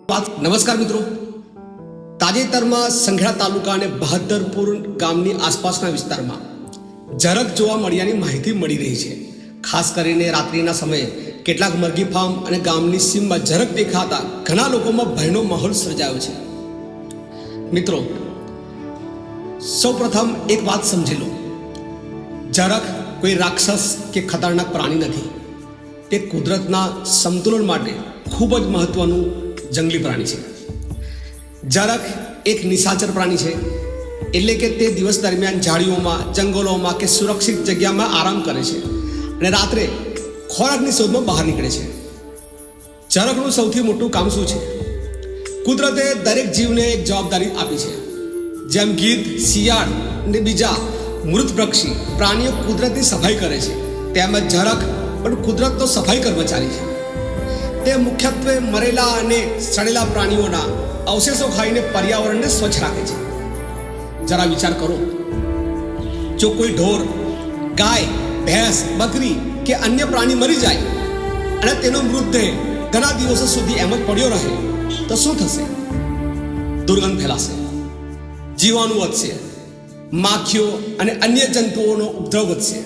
નમસ્કાર મિત્રો, તાજેતરમાં સંખેડા તાલુકા અને બહાદરપુર ગામની આસપાસના વિસ્તારમાં ઝરખ જોવા મળ્યાની માહિતી મળી રહી છે. ખાસ કરીને રાત્રિના સમયે કેટલાક મરઘી ફાર્મ અને ગામની સીમમાં ઝરખ દેખાતા ઘણા લોકોમાં ભયનો માહોલ સર્જાયો છે. મિત્રો, સૌપ્રથમ એક વાત સમજી લો, ઝરખ કોઈ રાક્ષસ કે ખતરનાક પ્રાણી નથી. તે કુદરતના સંતુલન માટે ખૂબ જ મહત્વનું જંગલી પ્રાણી છે. ઝરખ એક નિશાચર પ્રાણી છે, એટલે કે તે દિવસ દરમિયાન ઝાડીઓમાં, જંગલોમાં કે સુરક્ષિત જગ્યામાં આરામ કરે છે અને રાત્રે ખોરાકની શોધમાં બહાર નીકળે છે. ઝરખનું સૌથી મોટું કામ શું છે? કુદરતે દરેક જીવને એક જવાબદારી આપી છે. જેમ ગીધ, શિયાળ અને બીજા મૃતભક્ષી પ્રાણીઓ કુદરતની સફાઈ કરે છે, તેમજ ઝરખ પણ કુદરતનો સફાઈ કર્મચારી છે. તે મુખ્યત્વે મરેલા અને સડેલા પ્રાણીઓના અવશેષો ખાઈને પર્યાવરણને સ્વચ્છ રાખે છે. જરા વિચાર કરો, જો કોઈ ઢોર, ગાય, ભેંસ, બકરી કે અન્ય પ્રાણી મરી જાય અને તેનો મૃતદેહ ઘણા દિવસો સુધી એમ જ પડ્યો રહે તો શું થશે? દુર્ગંધ ફેલાશે, જીવાણુ વધશે, માખીઓ અને અન્ય જંતુઓનો ઉપદ્રવ વધશે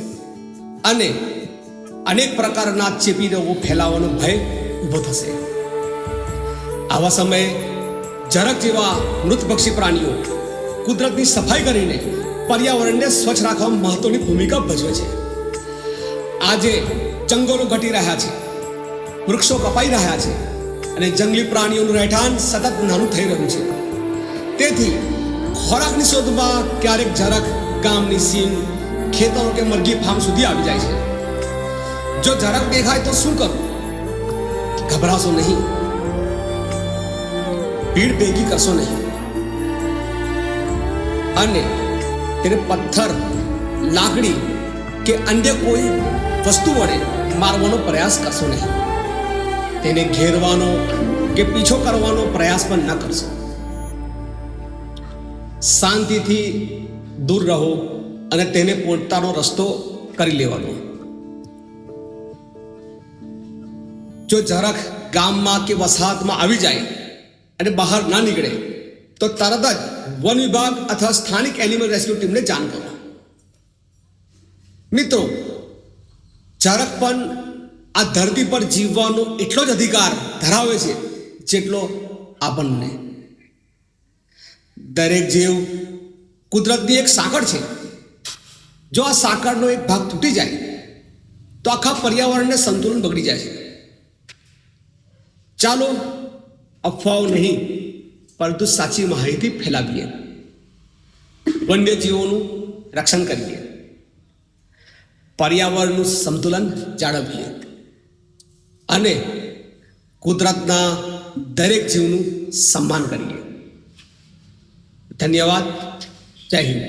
અને અનેક પ્રકારના ચેપી રોગો ફેલાવાનો ભય ઊભો થશે. આવા સમયે ઝરખ જેવા મૃતભક્ષી પ્રાણીઓ કુદરતની સફાઈ કરીને પર્યાવરણને સ્વચ્છ રાખવામાં મહત્વની ભૂમિકા ભજવે છે. આજે જંગલો ઘટી રહ્યા છે, વૃક્ષો કપાઈ રહ્યા છે અને જંગલી પ્રાણીઓનું રહેઠાણ સતત નાનું થઈ રહ્યું છે. તેથી ખોરાકની શોધમાં ક્યારેક ઝરખ ગામની સીમ, ખેતરો કે મરઘી ફાર્મ સુધી આવી જાય છે. જો ઝરખ દેખાય તો શું કરવું? ગભરાશો નહીં, ભીડ ભેગી કરશો નહીં અને તેને પથ્થર, લાકડી કે અન્ય કોઈ વસ્તુ વડે મારવાનો પ્રયાસ કરશો નહીં. તેને ઘેરવાનો કે પીછો કરવાનો પ્રયાસ પણ ન કરશો. શાંતિથી દૂર રહો અને તેને પોતાનો રસ્તો કરી લેવાનો. જો ઝરખ ગામમાં કે વસાહતમાં આવી જાય અને બહાર ના નીકળે તો તરત જ વન વિભાગ અથવા સ્થાનિક એનિમલ રેસ્ક્યુ ટીમને જાણ કરો. મિત્રો, ઝરખ પણ આ ધરતી પર જીવવાનો એટલો જ અધિકાર ધરાવે છે જેટલો આપણને. દરેક જીવ કુદરતની એક સાંકળ છે. જો આ સાંકળનો એક ભાગ તૂટી જાય તો આખા પર્યાવરણને સંતુલન બગડી જાય છે. ચાલો અફવાઓ નહીં પરંતુ સાચી માહિતી ફેલાવીએ, વન્યજીવોનું રક્ષણ કરીએ, પર્યાવરણનું સંતુલન જાળવીએ અને કુદરતના દરેક જીવનું સન્માન કરીએ. ધન્યવાદ. જય હિન્દ.